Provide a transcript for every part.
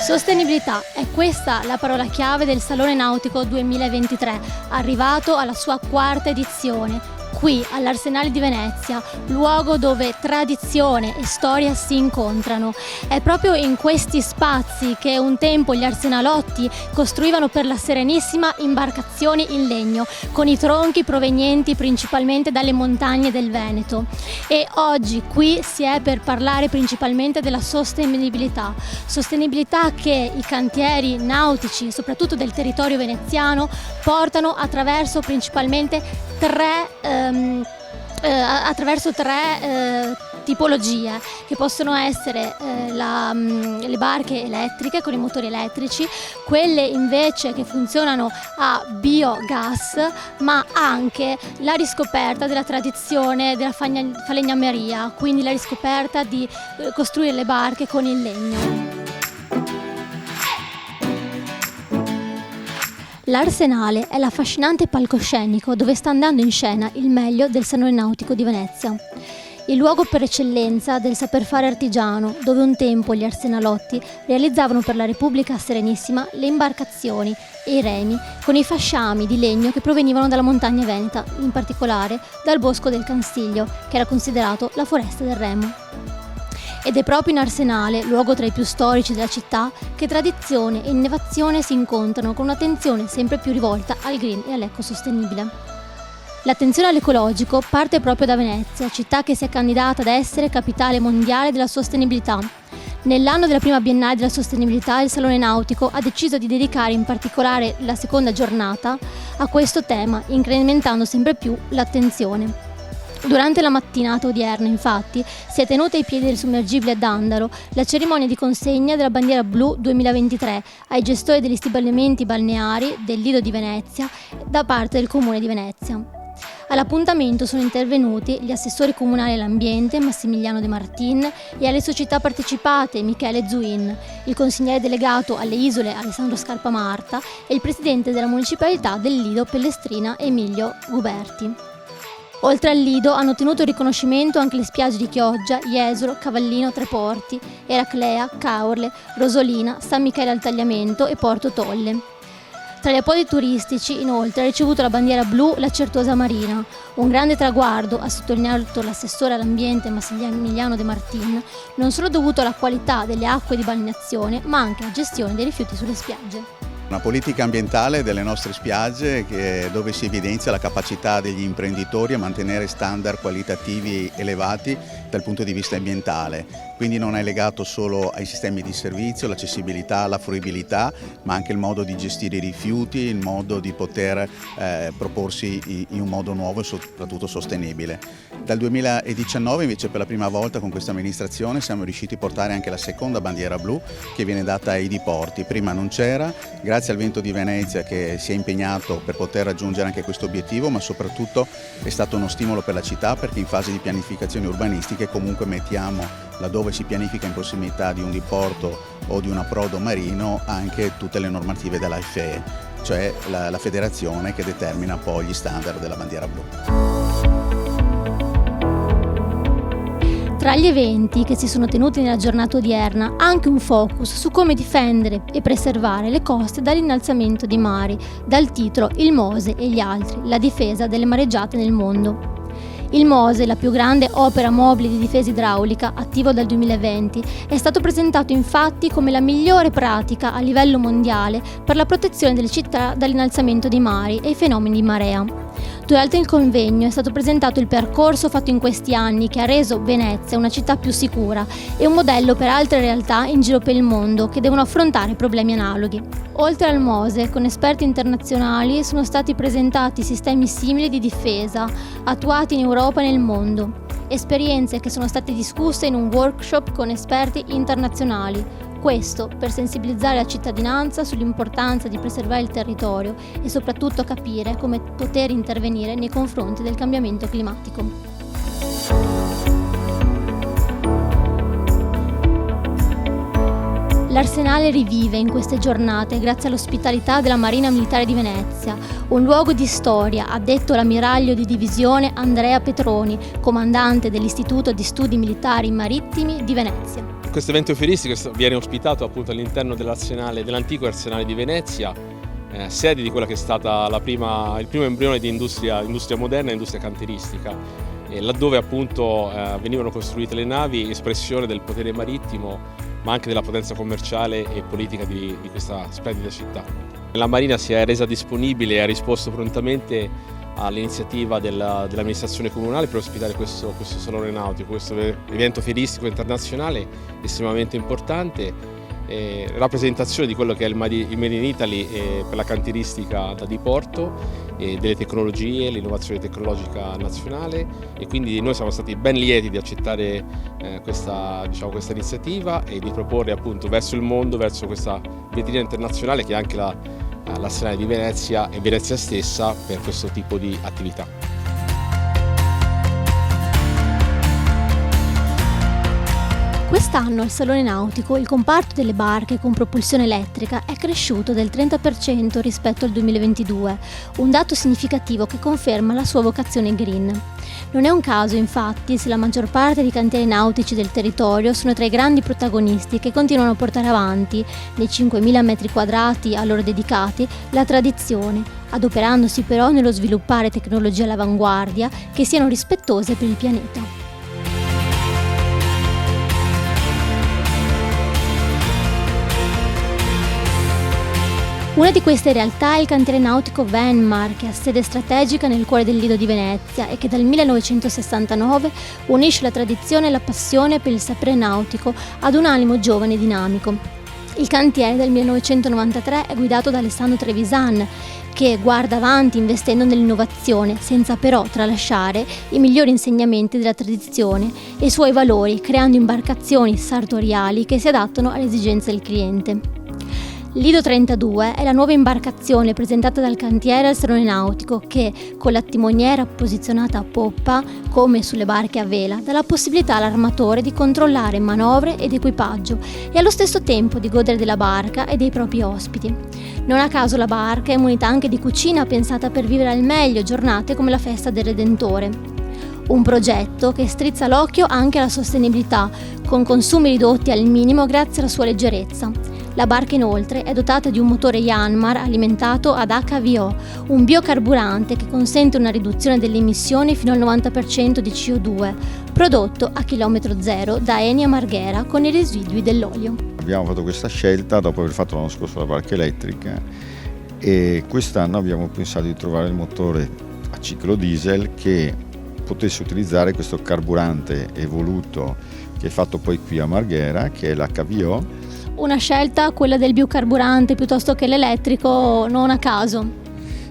Sostenibilità, è questa la parola chiave del Salone Nautico 2023, arrivato alla sua quarta edizione. Qui all'Arsenale di Venezia, luogo dove tradizione e storia si incontrano. È proprio in questi spazi che un tempo gli arsenalotti costruivano per la Serenissima imbarcazioni in legno, con i tronchi provenienti principalmente dalle montagne del Veneto. E oggi qui si è per parlare principalmente della sostenibilità che i cantieri nautici, soprattutto del territorio veneziano, portano attraverso principalmente tre tipologie, che possono essere le barche elettriche con i motori elettrici, quelle invece che funzionano a biogas, ma anche la riscoperta della tradizione della falegnameria, quindi la riscoperta di costruire le barche con il legno. L'Arsenale è l'affascinante palcoscenico dove sta andando in scena il meglio del Salone Nautico di Venezia. Il luogo per eccellenza del saper fare artigiano, dove un tempo gli arsenalotti realizzavano per la Repubblica Serenissima le imbarcazioni e i remi con i fasciami di legno che provenivano dalla montagna veneta, in particolare dal bosco del Canstiglio, che era considerato la foresta del remo. Ed è proprio in Arsenale, luogo tra i più storici della città, che tradizione e innovazione si incontrano con un'attenzione sempre più rivolta al green e all'ecosostenibile. L'attenzione all'ecologico parte proprio da Venezia, città che si è candidata ad essere capitale mondiale della sostenibilità. Nell'anno della prima Biennale della Sostenibilità, il Salone Nautico ha deciso di dedicare in particolare la seconda giornata a questo tema, incrementando sempre più l'attenzione. Durante la mattinata odierna, infatti, si è tenuta ai piedi del sommergibile Dandaro la cerimonia di consegna della bandiera blu 2023 ai gestori degli stabilimenti balneari del Lido di Venezia da parte del Comune di Venezia. All'appuntamento sono intervenuti gli assessori comunali all'ambiente Massimiliano De Martin e alle società partecipate Michele Zuin, il consigliere delegato alle isole Alessandro Scarpa Marta e il presidente della municipalità del Lido Pellestrina Emilio Guberti. Oltre al Lido hanno ottenuto riconoscimento anche le spiagge di Chioggia, Jesolo, Cavallino, Treporti, Eraclea, Caorle, Rosolina, San Michele al Tagliamento e Porto Tolle. Tra gli appodi turistici, inoltre, ha ricevuto la bandiera blu la Certosa Marina, un grande traguardo, ha sottolineato l'assessore all'ambiente Massimiliano De Martin, non solo dovuto alla qualità delle acque di balneazione, ma anche alla gestione dei rifiuti sulle spiagge. Una politica ambientale delle nostre spiagge dove si evidenzia la capacità degli imprenditori a mantenere standard qualitativi elevati dal punto di vista ambientale, quindi non è legato solo ai sistemi di servizio, l'accessibilità, la fruibilità, ma anche il modo di gestire i rifiuti, il modo di poter proporsi in un modo nuovo e soprattutto sostenibile. Dal 2019 invece per la prima volta con questa amministrazione siamo riusciti a portare anche la seconda bandiera blu che viene data ai diporti, prima non c'era, grazie al Vento di Venezia che si è impegnato per poter raggiungere anche questo obiettivo, ma soprattutto è stato uno stimolo per la città perché in fase di pianificazione urbanistica comunque mettiamo, laddove si pianifica in prossimità di un diporto o di un approdo marino, anche tutte le normative della FEE, cioè la federazione che determina poi gli standard della bandiera blu. Tra gli eventi che si sono tenuti nella giornata odierna, anche un focus su come difendere e preservare le coste dall'innalzamento dei mari, dal titolo Il Mose e gli altri, la difesa delle mareggiate nel mondo. Il Mose, la più grande opera mobile di difesa idraulica, attivo dal 2020, è stato presentato infatti come la migliore pratica a livello mondiale per la protezione delle città dall'innalzamento dei mari e i fenomeni di marea. Durante il convegno è stato presentato il percorso fatto in questi anni che ha reso Venezia una città più sicura e un modello per altre realtà in giro per il mondo che devono affrontare problemi analoghi. Oltre al Mose, con esperti internazionali sono stati presentati sistemi simili di difesa, attuati in Europa e nel mondo. Esperienze che sono state discusse in un workshop con esperti internazionali. Questo per sensibilizzare la cittadinanza sull'importanza di preservare il territorio e soprattutto capire come poter intervenire nei confronti del cambiamento climatico. L'Arsenale rivive in queste giornate grazie all'ospitalità della Marina Militare di Venezia, un luogo di storia, ha detto l'ammiraglio di divisione Andrea Petroni, comandante dell'Istituto di Studi Militari Marittimi di Venezia. Questo evento fieristico viene ospitato appunto all'interno dell'antico arsenale di Venezia, sede di quella che è stata il primo embrione di industria moderna, industria cantieristica, laddove appunto venivano costruite le navi, espressione del potere marittimo, ma anche della potenza commerciale e politica di questa splendida città. La Marina si è resa disponibile e ha risposto prontamente all'iniziativa dell'amministrazione comunale per ospitare questo salone nautico, questo evento fieristico internazionale estremamente importante, rappresentazione di quello che è il Made in Italy per la cantieristica da diporto, delle tecnologie, l'innovazione tecnologica nazionale, e quindi noi siamo stati ben lieti di accettare questa iniziativa e di proporre appunto verso il mondo, verso questa vetrina internazionale che è anche l'arsenale di Venezia e Venezia stessa per questo tipo di attività. Quest'anno al Salone Nautico il comparto delle barche con propulsione elettrica è cresciuto del 30% rispetto al 2022, un dato significativo che conferma la sua vocazione green. Non è un caso, infatti, se la maggior parte dei cantieri nautici del territorio sono tra i grandi protagonisti che continuano a portare avanti, nei 5.000 metri quadrati a loro dedicati, la tradizione, adoperandosi però nello sviluppare tecnologie all'avanguardia che siano rispettose per il pianeta. Una di queste realtà è il cantiere nautico Venmar, che ha sede strategica nel cuore del Lido di Venezia e che dal 1969 unisce la tradizione e la passione per il sapere nautico ad un animo giovane e dinamico. Il cantiere del 1993 è guidato da Alessandro Trevisan, che guarda avanti investendo nell'innovazione, senza però tralasciare i migliori insegnamenti della tradizione e i suoi valori, creando imbarcazioni sartoriali che si adattano alle esigenze del cliente. Lido 32 è la nuova imbarcazione presentata dal cantiere al Salone Nautico che, con la timoniera posizionata a poppa, come sulle barche a vela, dà la possibilità all'armatore di controllare manovre ed equipaggio e allo stesso tempo di godere della barca e dei propri ospiti. Non a caso la barca è munita anche di cucina pensata per vivere al meglio giornate come la festa del Redentore. Un progetto che strizza l'occhio anche alla sostenibilità, con consumi ridotti al minimo grazie alla sua leggerezza. La barca inoltre è dotata di un motore Yanmar alimentato ad HVO, un biocarburante che consente una riduzione delle emissioni fino al 90% di CO2, prodotto a chilometro zero da Eni a Marghera con i residui dell'olio. Abbiamo fatto questa scelta dopo aver fatto l'anno scorso la barca elettrica e quest'anno abbiamo pensato di trovare il motore a ciclo diesel che potesse utilizzare questo carburante evoluto che è fatto poi qui a Marghera, che è l'HVO. Una scelta, quella del biocarburante piuttosto che l'elettrico, non a caso.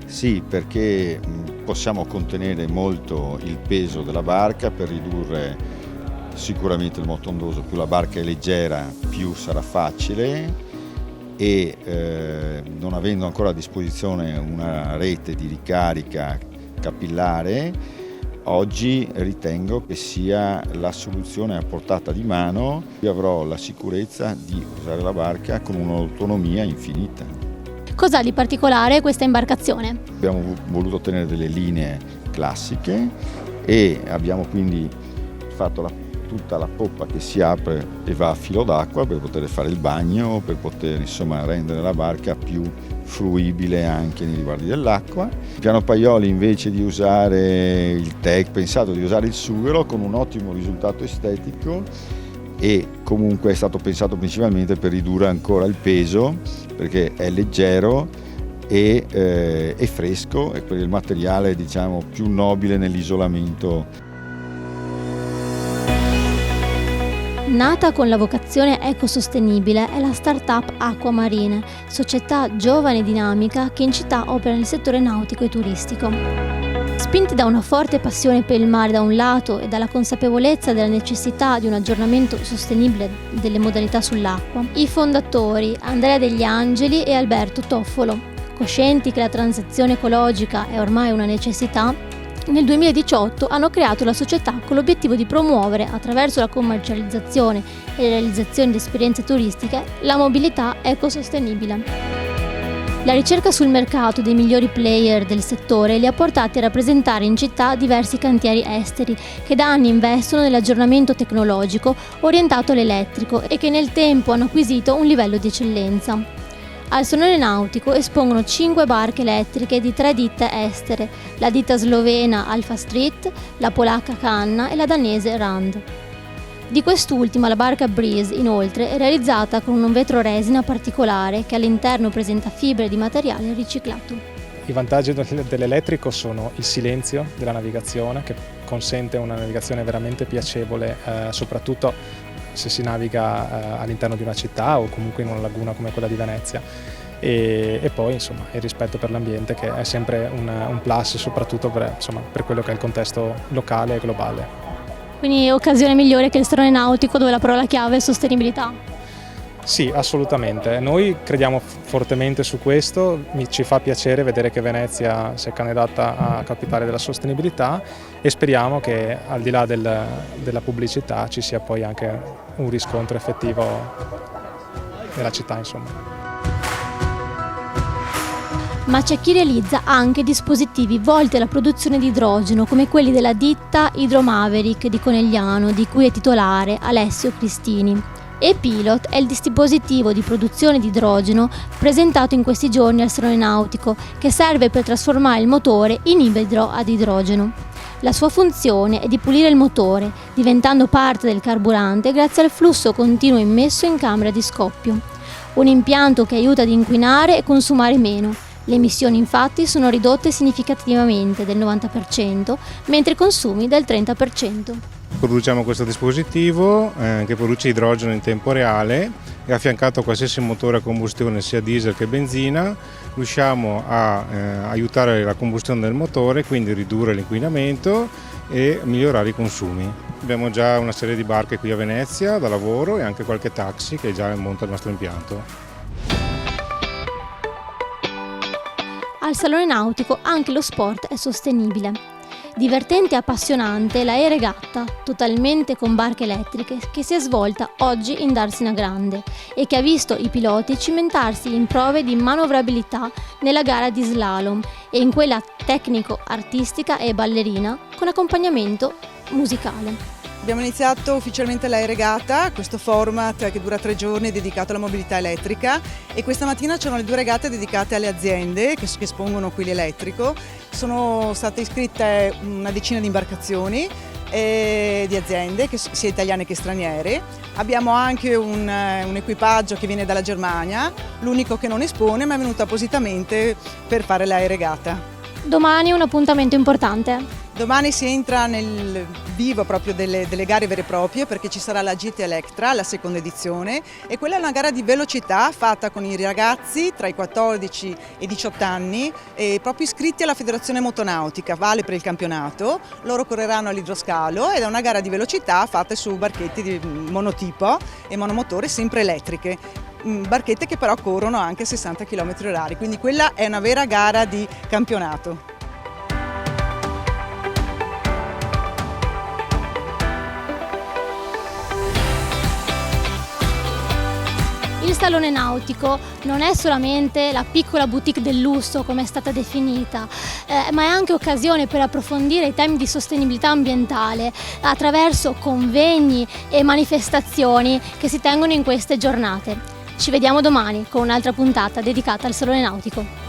Sì, perché possiamo contenere molto il peso della barca per ridurre sicuramente il moto ondoso. Più la barca è leggera, più sarà facile e non avendo ancora a disposizione una rete di ricarica capillare, oggi ritengo che sia la soluzione a portata di mano. Io avrò la sicurezza di usare la barca con un'autonomia infinita. Cos'ha di particolare questa imbarcazione? Abbiamo voluto ottenere delle linee classiche e abbiamo quindi fatto tutta la poppa che si apre e va a filo d'acqua per poter fare il bagno, per poter rendere la barca più fruibile anche nei riguardi dell'acqua. Il piano Paioli, invece di usare il TEC, pensato di usare il sughero con un ottimo risultato estetico e comunque è stato pensato principalmente per ridurre ancora il peso perché è leggero e è fresco e per il materiale più nobile nell'isolamento. Nata con la vocazione ecosostenibile è la start-up Acquamarine, società giovane e dinamica che in città opera nel settore nautico e turistico. Spinti da una forte passione per il mare da un lato e dalla consapevolezza della necessità di un aggiornamento sostenibile delle modalità sull'acqua, i fondatori Andrea Degli Angeli e Alberto Toffolo, coscienti che la transizione ecologica è ormai una necessità, nel 2018 hanno creato la società con l'obiettivo di promuovere, attraverso la commercializzazione e la realizzazione di esperienze turistiche, la mobilità ecosostenibile. La ricerca sul mercato dei migliori player del settore li ha portati a rappresentare in città diversi cantieri esteri che da anni investono nell'aggiornamento tecnologico orientato all'elettrico e che nel tempo hanno acquisito un livello di eccellenza. Al Salone Nautico espongono 5 barche elettriche di 3 ditte estere, la ditta slovena Alfa Street, la polacca Canna e la danese Rand. Di quest'ultima la barca Breeze, inoltre, è realizzata con un vetro resina particolare che all'interno presenta fibre di materiale riciclato. I vantaggi dell'elettrico sono il silenzio della navigazione, che consente una navigazione veramente piacevole, soprattutto se si naviga all'interno di una città o comunque in una laguna come quella di Venezia. E poi insomma il rispetto per l'ambiente, che è sempre un plus, soprattutto per quello che è il contesto locale e globale. Quindi occasione migliore che il Salone Nautico, dove la parola chiave è sostenibilità. Sì, assolutamente. Noi crediamo fortemente su questo, ci fa piacere vedere che Venezia si è candidata a capitale della sostenibilità e speriamo che al di là della pubblicità ci sia poi anche un riscontro effettivo nella città, insomma. Ma c'è chi realizza anche dispositivi volti alla produzione di idrogeno, come quelli della ditta Hydromaverick di Conegliano, di cui è titolare Alessio Cristini. E-Pilot è il dispositivo di produzione di idrogeno presentato in questi giorni al Salone Nautico, che serve per trasformare il motore in ibrido ad idrogeno. La sua funzione è di pulire il motore, diventando parte del carburante grazie al flusso continuo immesso in camera di scoppio. Un impianto che aiuta ad inquinare e consumare meno. Le emissioni infatti sono ridotte significativamente del 90%, mentre i consumi del 30%. Produciamo questo dispositivo che produce idrogeno in tempo reale e affiancato a qualsiasi motore a combustione sia diesel che benzina riusciamo a aiutare la combustione del motore, quindi ridurre l'inquinamento e migliorare i consumi. Abbiamo già una serie di barche qui a Venezia da lavoro e anche qualche taxi che già monta il nostro impianto. Al Salone Nautico anche lo sport è sostenibile. Divertente e appassionante la E-Regatta, totalmente con barche elettriche, che si è svolta oggi in Darsena Grande e che ha visto i piloti cimentarsi in prove di manovrabilità nella gara di slalom e in quella tecnico-artistica e ballerina con accompagnamento musicale. Abbiamo iniziato ufficialmente la E-Regata, questo format che dura 3 giorni dedicato alla mobilità elettrica, e questa mattina c'erano le 2 regate dedicate alle aziende che espongono qui l'elettrico. Sono state iscritte una decina di imbarcazioni di aziende, sia italiane che straniere. Abbiamo anche un equipaggio che viene dalla Germania, l'unico che non espone ma è venuto appositamente per fare la E-Regata. Domani un appuntamento importante. Domani si entra nel vivo proprio delle gare vere e proprie, perché ci sarà la GT Electra, la seconda edizione, e quella è una gara di velocità fatta con i ragazzi tra i 14 e i 18 anni, proprio iscritti alla Federazione Motonautica, vale per il campionato. Loro correranno all'idroscalo ed è una gara di velocità fatta su barchette di monotipo e monomotore sempre elettriche. Barchette che però corrono anche a 60 km/h, quindi quella è una vera gara di campionato. Il Salone Nautico non è solamente la piccola boutique del lusso come è stata definita, ma è anche occasione per approfondire i temi di sostenibilità ambientale attraverso convegni e manifestazioni che si tengono in queste giornate. Ci vediamo domani con un'altra puntata dedicata al Salone Nautico.